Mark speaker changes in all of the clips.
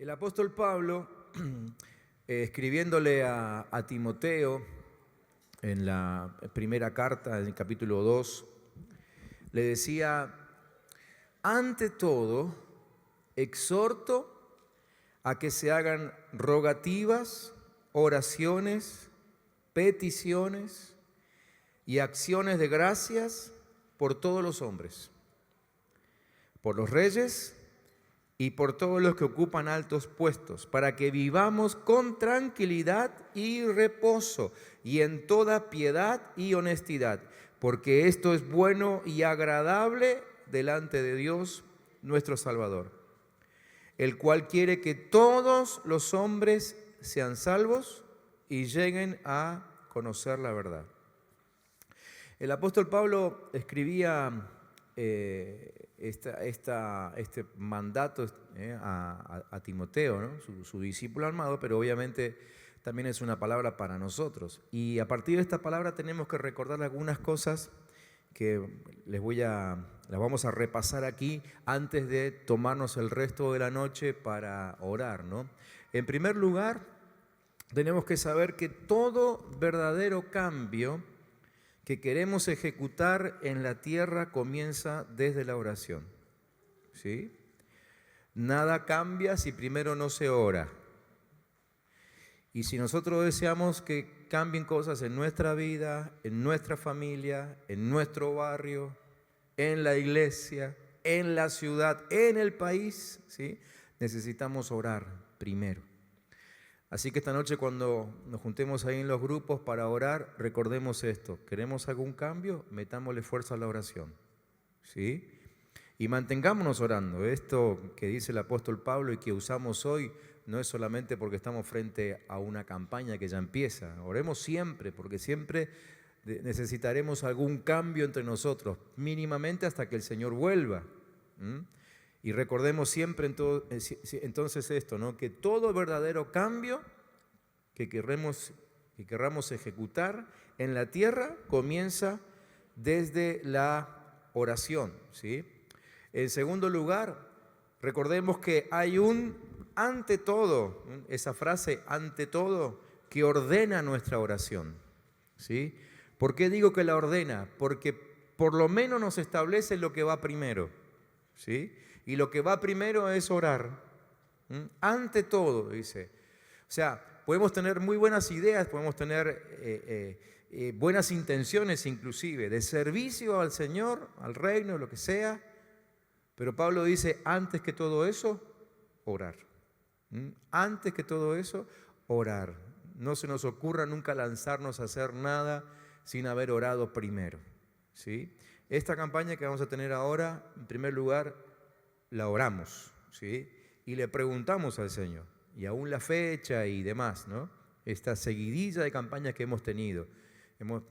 Speaker 1: El apóstol Pablo, escribiéndole a Timoteo en la primera carta, en el capítulo 2, le decía: ante todo, exhorto a que se hagan rogativas, oraciones, peticiones y acciones de gracias por todos los hombres, por los reyes y por todos los que ocupan altos puestos, para que vivamos con tranquilidad y reposo y en toda piedad y honestidad, porque esto es bueno y agradable delante de Dios nuestro Salvador, el cual quiere que todos los hombres sean salvos y lleguen a conocer la verdad. El apóstol Pablo escribía este mandato a Timoteo, ¿no? su discípulo amado, pero obviamente también es una palabra para nosotros. Y a partir de esta palabra tenemos que recordar algunas cosas que las vamos a repasar aquí antes de tomarnos el resto de la noche para orar, ¿no? En primer lugar, tenemos que saber que todo verdadero cambio que queremos ejecutar en la tierra comienza desde la oración, ¿sí? Nada cambia si primero no se ora. Y si nosotros deseamos que cambien cosas en nuestra vida, en nuestra familia, en nuestro barrio, en la iglesia, en la ciudad, en el país, ¿sí?, necesitamos orar primero. Así que esta noche, cuando nos juntemos ahí en los grupos para orar, recordemos esto: ¿queremos algún cambio? Metámosle fuerza a la oración, ¿sí? Y mantengámonos orando. Esto que dice el apóstol Pablo y que usamos hoy no es solamente porque estamos frente a una campaña que ya empieza. Oremos siempre, porque siempre necesitaremos algún cambio entre nosotros, mínimamente hasta que el Señor vuelva. Y recordemos siempre entonces esto, ¿no? Que todo verdadero cambio que querramos ejecutar en la tierra comienza desde la oración, ¿sí? En segundo lugar, recordemos que hay un ante todo, esa frase ante todo, que ordena nuestra oración, ¿sí? ¿Por qué digo que la ordena? Porque por lo menos nos establece lo que va primero, ¿sí? Y lo que va primero es orar. Ante todo, dice. O sea, podemos tener muy buenas ideas, podemos tener buenas intenciones inclusive, de servicio al Señor, al reino, lo que sea. Pero Pablo dice, antes que todo eso, orar. Antes que todo eso, orar. No se nos ocurra nunca lanzarnos a hacer nada sin haber orado primero, ¿sí? Esta campaña que vamos a tener ahora, en primer lugar, la oramos, ¿sí? Y le preguntamos al Señor, y aún la fecha y demás, ¿no? Esta seguidilla de campañas que hemos tenido.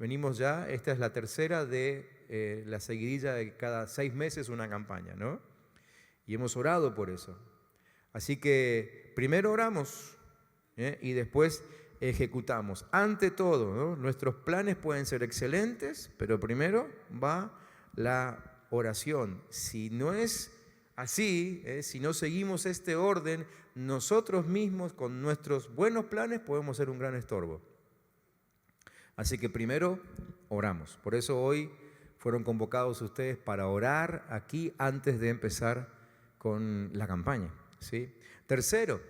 Speaker 1: Venimos ya, esta es la tercera de la seguidilla de cada 6 meses una campaña, ¿no? Y hemos orado por eso. Así que primero oramos, y después ejecutamos. Ante todo, ¿no? Nuestros planes pueden ser excelentes, pero primero va la oración. Si no es así, si no seguimos este orden, nosotros mismos con nuestros buenos planes podemos ser un gran estorbo. Así que primero oramos. Por eso hoy fueron convocados ustedes para orar aquí antes de empezar con la campaña, ¿sí? Tercero,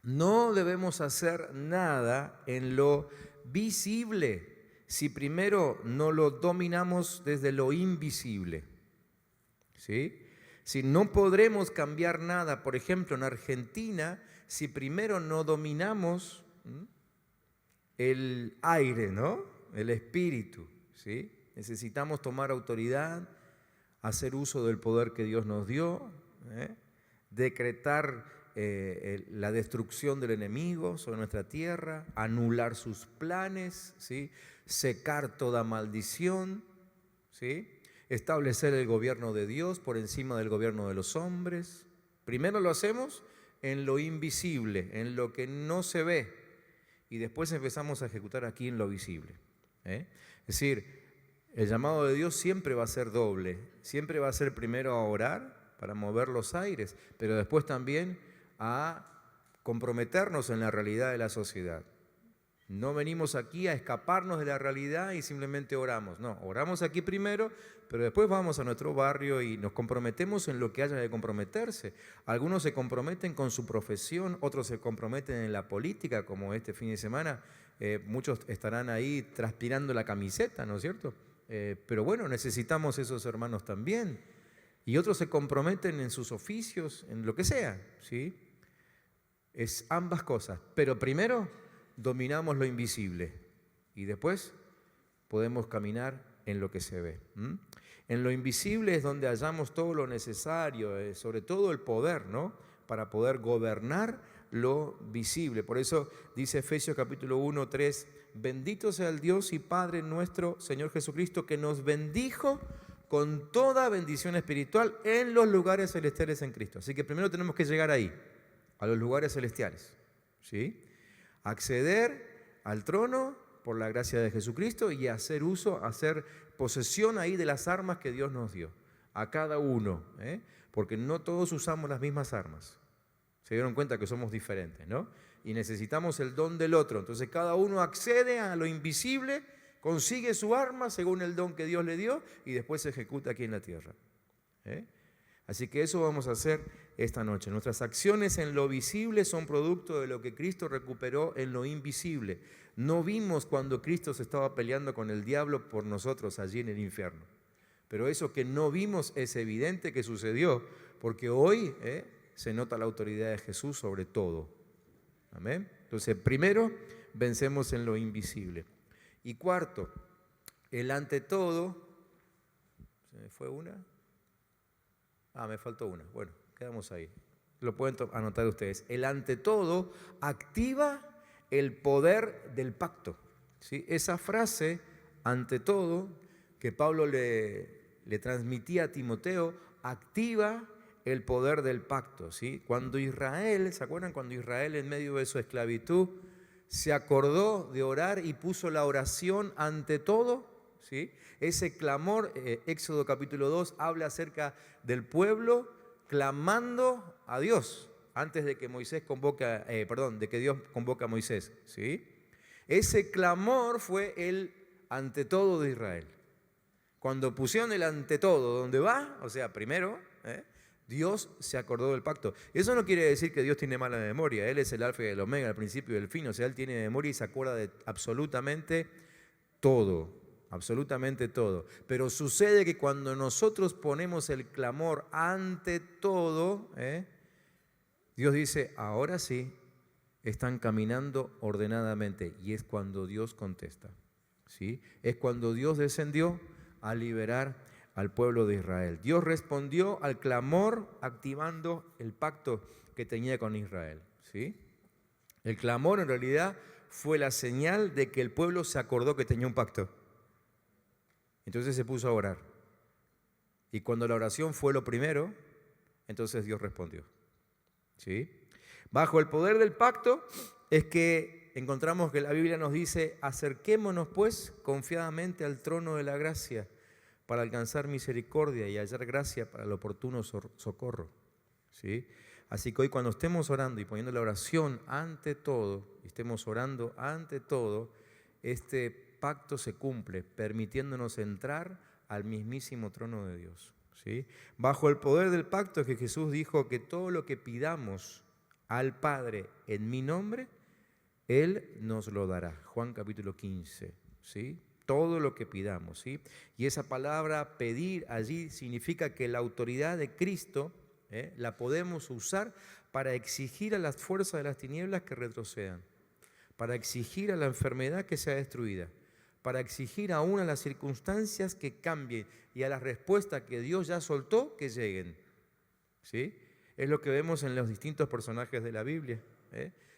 Speaker 1: no debemos hacer nada en lo visible si primero no lo dominamos desde lo invisible, ¿sí? Si no podremos cambiar nada, por ejemplo, en Argentina, si primero no dominamos el aire, ¿no? El espíritu, ¿sí? Necesitamos tomar autoridad, hacer uso del poder que Dios nos dio, decretar la destrucción del enemigo sobre nuestra tierra, anular sus planes, ¿sí? Secar toda maldición, ¿sí? Establecer el gobierno de Dios por encima del gobierno de los hombres. Primero lo hacemos en lo invisible, en lo que no se ve, y después empezamos a ejecutar aquí en lo visible, Es decir, el llamado de Dios siempre va a ser doble, siempre va a ser primero a orar para mover los aires, pero después también a comprometernos en la realidad de la sociedad. No venimos aquí a escaparnos de la realidad y simplemente oramos. No, oramos aquí primero, pero después vamos a nuestro barrio y nos comprometemos en lo que haya de comprometerse. Algunos se comprometen con su profesión, otros se comprometen en la política, como este fin de semana. Muchos estarán ahí transpirando la camiseta, ¿no es cierto? Pero bueno, necesitamos esos hermanos también. Y otros se comprometen en sus oficios, en lo que sea, ¿sí? Es ambas cosas. Pero primero dominamos lo invisible y después podemos caminar en lo que se ve. En lo invisible es donde hallamos todo lo necesario, sobre todo el poder, ¿no? Para poder gobernar lo visible. Por eso dice Efesios capítulo 1, 3, bendito sea el Dios y Padre nuestro Señor Jesucristo, que nos bendijo con toda bendición espiritual en los lugares celestiales en Cristo. Así que primero tenemos que llegar ahí, a los lugares celestiales, ¿sí? Acceder al trono por la gracia de Jesucristo y hacer uso, hacer posesión ahí de las armas que Dios nos dio, a cada uno, porque no todos usamos las mismas armas. Se dieron cuenta que somos diferentes, ¿no? Y necesitamos el don del otro. Entonces cada uno accede a lo invisible, consigue su arma según el don que Dios le dio y después se ejecuta aquí en la tierra. Así que eso vamos a hacer esta noche. Nuestras acciones en lo visible son producto de lo que Cristo recuperó en lo invisible. No vimos cuando Cristo se estaba peleando con el diablo por nosotros allí en el infierno. Pero eso que no vimos es evidente que sucedió, porque hoy se nota la autoridad de Jesús sobre todo. Amén. Entonces, primero, vencemos en lo invisible. Y cuarto, el ante todo, ¿se me fue una? Me faltó una. Bueno, quedamos ahí. Lo pueden anotar ustedes. El ante todo activa el poder del pacto. ¿Sí? Esa frase, ante todo, que Pablo le transmitía a Timoteo, activa el poder del pacto. ¿Sí? Cuando Israel, ¿se acuerdan? Cuando Israel en medio de su esclavitud se acordó de orar y puso la oración ante todo, ¿sí? Ese clamor, Éxodo capítulo 2, habla acerca del pueblo clamando a Dios antes de que de que Dios convoque a Moisés, ¿sí? Ese clamor fue el ante todo de Israel. Cuando pusieron el ante todo, ¿dónde va? O sea, primero, Dios se acordó del pacto. Eso no quiere decir que Dios tiene mala memoria. Él es el alfa y el omega, el principio y el fin. O sea, Él tiene memoria y se acuerda de absolutamente todo. Absolutamente todo. Pero sucede que cuando nosotros ponemos el clamor ante todo, Dios dice, ahora sí, están caminando ordenadamente. Y es cuando Dios contesta, ¿sí? Es cuando Dios descendió a liberar al pueblo de Israel. Dios respondió al clamor activando el pacto que tenía con Israel, ¿sí? El clamor en realidad fue la señal de que el pueblo se acordó que tenía un pacto. Entonces se puso a orar. Y cuando la oración fue lo primero, entonces Dios respondió, ¿sí? Bajo el poder del pacto es que encontramos que la Biblia nos dice, acerquémonos pues confiadamente al trono de la gracia para alcanzar misericordia y hallar gracia para el oportuno socorro, ¿sí? Así que hoy cuando estemos orando y poniendo la oración ante todo, estemos orando ante todo, este pacto se cumple, permitiéndonos entrar al mismísimo trono de Dios, ¿sí? Bajo el poder del pacto es que Jesús dijo que todo lo que pidamos al Padre en mi nombre, Él nos lo dará. Juan capítulo 15, ¿sí? Todo lo que pidamos, ¿sí? Y esa palabra pedir allí significa que la autoridad de Cristo la podemos usar para exigir a las fuerzas de las tinieblas que retrocedan, para exigir a la enfermedad que sea destruida, para exigir aún a las circunstancias que cambien y a las respuestas que Dios ya soltó que lleguen, ¿sí? Es lo que vemos en los distintos personajes de la Biblia,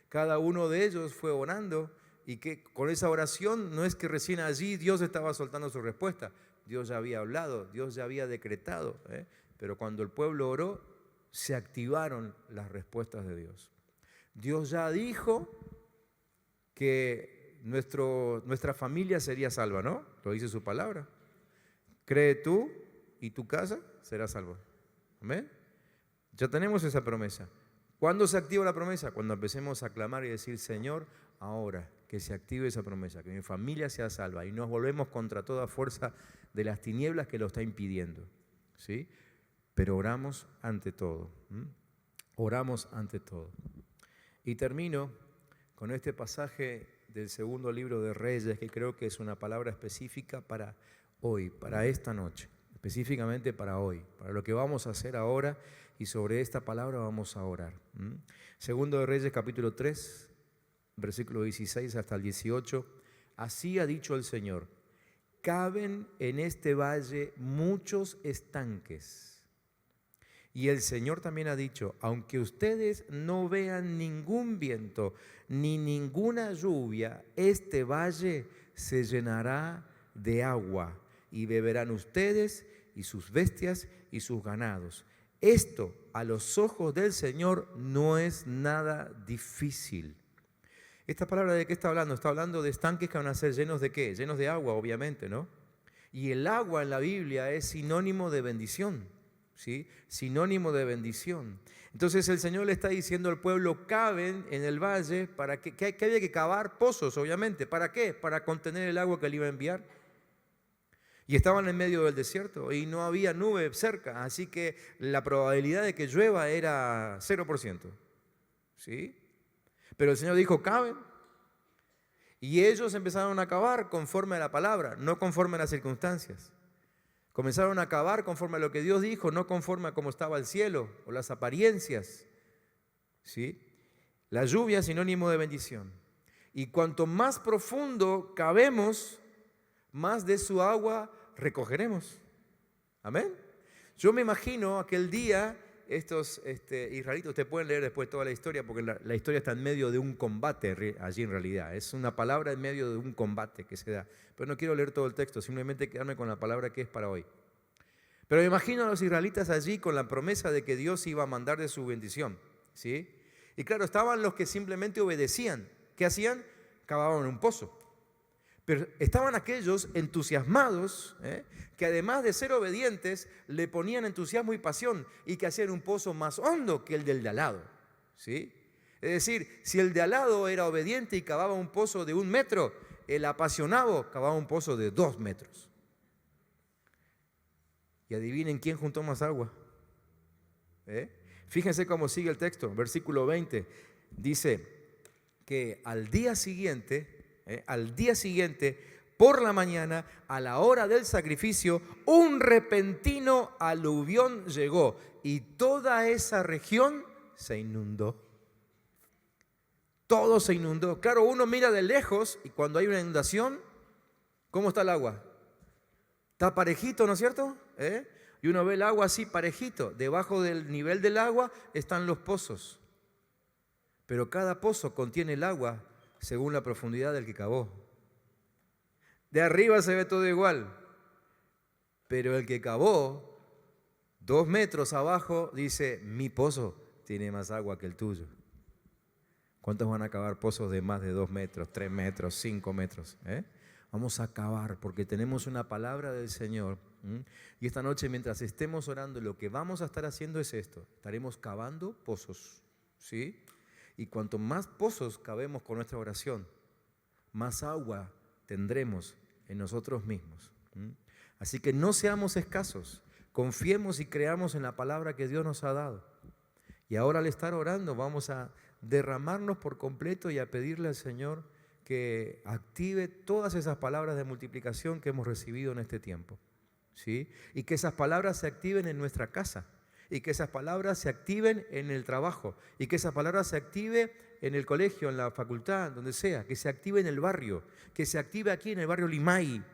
Speaker 1: Cada uno de ellos fue orando. Y que con esa oración no es que recién allí Dios estaba soltando su respuesta. Dios ya había hablado, Dios ya había decretado. Pero cuando el pueblo oró, se activaron las respuestas de Dios. Dios ya dijo que nuestra familia sería salva, ¿no? Lo dice su palabra. Cree tú y tu casa será salva. Amén. Ya tenemos esa promesa. ¿Cuándo se activa la promesa? Cuando empecemos a clamar y decir, Señor, ahora que se active esa promesa, que mi familia sea salva, y nos volvemos contra toda fuerza de las tinieblas que lo está impidiendo, ¿sí? Pero oramos ante todo. Oramos ante todo. Y termino con este pasaje del segundo libro de Reyes, que creo que es una palabra específica para hoy, para esta noche, específicamente para hoy, para lo que vamos a hacer ahora, y sobre esta palabra vamos a orar. Segundo de Reyes, capítulo 3, versículo 16 hasta el 18. Así ha dicho el Señor: caben en este valle muchos estanques. Y el Señor también ha dicho: aunque ustedes no vean ningún viento ni ninguna lluvia, este valle se llenará de agua, y beberán ustedes y sus bestias y sus ganados. Esto a los ojos del Señor no es nada difícil. ¿Esta palabra de qué está hablando? Está hablando de estanques que van a ser llenos de ¿qué? Llenos de agua, obviamente, ¿no? Y el agua en la Biblia es sinónimo de bendición, ¿sí? Sinónimo de bendición. Entonces el Señor le está diciendo al pueblo: caben en el valle, para que había que cavar pozos, obviamente. ¿Para qué? Para contener el agua que le iba a enviar. Y estaban en medio del desierto y no había nube cerca, así que la probabilidad de que llueva era 0%, ¿sí? Pero el Señor dijo: caben. Y ellos empezaron a cavar conforme a la palabra, no conforme a las circunstancias. Comenzaron a cavar conforme a lo que Dios dijo, no conforme a cómo estaba el cielo o las apariencias, ¿sí? La lluvia es sinónimo de bendición. Y cuanto más profundo cavemos, más de su agua recogeremos. Amén. Yo me imagino aquel día, estos israelitas, ustedes pueden leer después toda la historia, porque la historia está en medio de un combate allí en realidad. Es una palabra en medio de un combate que se da. Pero no quiero leer todo el texto, simplemente quedarme con la palabra que es para hoy. Pero me imagino a los israelitas allí con la promesa de que Dios iba a mandar de su bendición, ¿sí? Y claro, estaban los que simplemente obedecían. ¿Qué hacían? Cavaban un pozo. Pero estaban aquellos entusiasmados, que además de ser obedientes, le ponían entusiasmo y pasión, y que hacían un pozo más hondo que el del de al lado, ¿sí? Es decir, si el de al lado era obediente y cavaba un pozo de 1 metro, el apasionado cavaba un pozo de 2 metros. Y adivinen quién juntó más agua. Fíjense cómo sigue el texto, versículo 20. Dice que al día siguiente, por la mañana, a la hora del sacrificio, un repentino aluvión llegó y toda esa región se inundó. Todo se inundó. Claro, uno mira de lejos y cuando hay una inundación, ¿cómo está el agua? Está parejito, ¿no es cierto? Y uno ve el agua así parejito. Debajo del nivel del agua están los pozos. Pero cada pozo contiene el agua según la profundidad del que cavó. De arriba se ve todo igual, pero el que cavó 2 metros abajo dice: mi pozo tiene más agua que el tuyo. ¿Cuántos van a cavar pozos de más de 2 metros, 3 metros, 5 metros? Vamos a cavar porque tenemos una palabra del Señor. Y esta noche, mientras estemos orando, lo que vamos a estar haciendo es esto: estaremos cavando pozos, ¿sí? Y cuanto más pozos cavemos con nuestra oración, más agua tendremos en nosotros mismos. Así que no seamos escasos, confiemos y creamos en la palabra que Dios nos ha dado. Y ahora, al estar orando, vamos a derramarnos por completo y a pedirle al Señor que active todas esas palabras de multiplicación que hemos recibido en este tiempo, ¿sí? Y que esas palabras se activen en nuestra casa. Y que esas palabras se activen en el trabajo, y que esas palabras se active en el colegio, en la facultad, donde sea, que se active en el barrio, que se active aquí en el barrio Limay,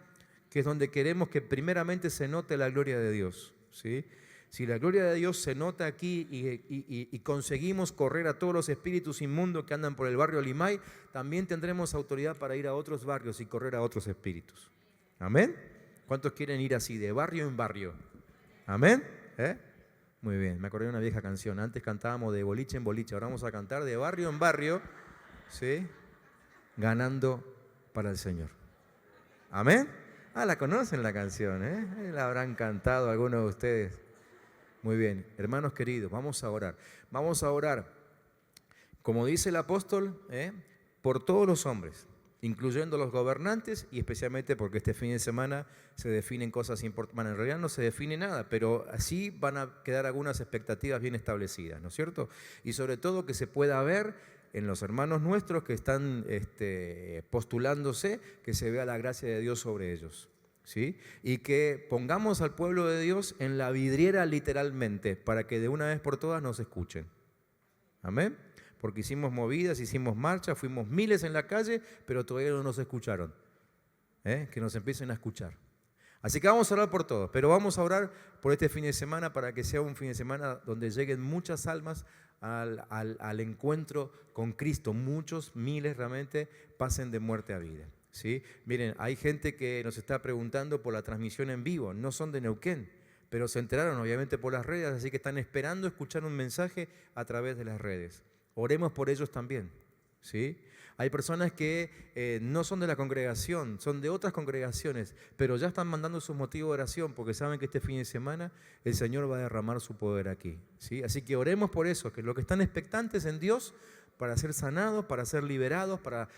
Speaker 1: que es donde queremos que primeramente se note la gloria de Dios, ¿sí? Si la gloria de Dios se nota aquí y conseguimos correr a todos los espíritus inmundos que andan por el barrio Limay, también tendremos autoridad para ir a otros barrios y correr a otros espíritus. ¿Amén? ¿Cuántos quieren ir así, de barrio en barrio? ¿Amén? Muy bien, me acordé de una vieja canción. Antes cantábamos de boliche en boliche, ahora vamos a cantar de barrio en barrio, ¿sí? Ganando para el Señor. ¿Amén? La conocen la canción, la habrán cantado algunos de ustedes. Muy bien, hermanos queridos, vamos a orar. Vamos a orar como dice el apóstol, por todos los hombres, incluyendo los gobernantes y especialmente porque este fin de semana se definen cosas importantes. Bueno, en realidad no se define nada, pero así van a quedar algunas expectativas bien establecidas, ¿no es cierto? Y sobre todo que se pueda ver en los hermanos nuestros que están postulándose, que se vea la gracia de Dios sobre ellos, ¿sí? Y que pongamos al pueblo de Dios en la vidriera literalmente, para que de una vez por todas nos escuchen. Amén. Porque hicimos movidas, hicimos marchas, fuimos miles en la calle, pero todavía no nos escucharon. Que nos empiecen a escuchar. Así que vamos a orar por todos, pero vamos a orar por este fin de semana para que sea un fin de semana donde lleguen muchas almas al encuentro con Cristo. Muchos, miles realmente, pasen de muerte a vida, ¿sí? Miren, hay gente que nos está preguntando por la transmisión en vivo, no son de Neuquén, pero se enteraron obviamente por las redes, así que están esperando escuchar un mensaje a través de las redes. Oremos por ellos también, ¿sí? Hay personas que no son de la congregación, son de otras congregaciones, pero ya están mandando sus motivos de oración porque saben que este fin de semana el Señor va a derramar su poder aquí, ¿sí? Así que oremos por eso, que los que están expectantes en Dios para ser sanados, para ser liberados, para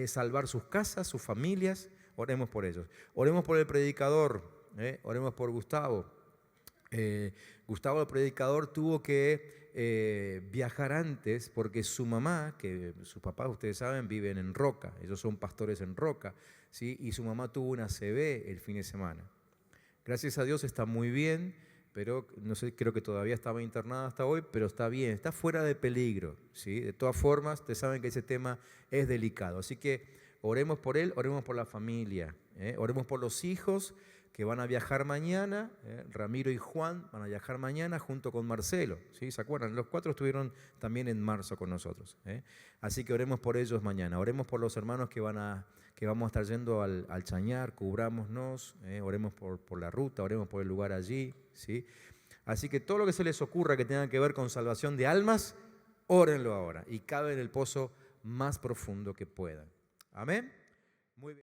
Speaker 1: salvar sus casas, sus familias, oremos por ellos. Oremos por el predicador, oremos por Gustavo. Gustavo el predicador tuvo que viajar antes porque su mamá, que sus papás ustedes saben viven en Roca, ellos son pastores en Roca, ¿sí? Y su mamá tuvo una ACV el fin de semana. Gracias a Dios está muy bien, pero no sé, creo que todavía estaba internada hasta hoy, pero está bien, está fuera de peligro, ¿sí? De todas formas, ustedes saben que ese tema es delicado, así que oremos por él, oremos por la familia, oremos por los hijos que van a viajar mañana, Ramiro y Juan van a viajar mañana junto con Marcelo, ¿sí? ¿Se acuerdan? Los 4 estuvieron también en marzo con nosotros, Así que oremos por ellos mañana, oremos por los hermanos que vamos a estar yendo al Chañar, cubrámonos, oremos por la ruta, oremos por el lugar allí, ¿sí? Así que todo lo que se les ocurra que tenga que ver con salvación de almas, órenlo ahora y caben en el pozo más profundo que puedan. Amén. Muy bien.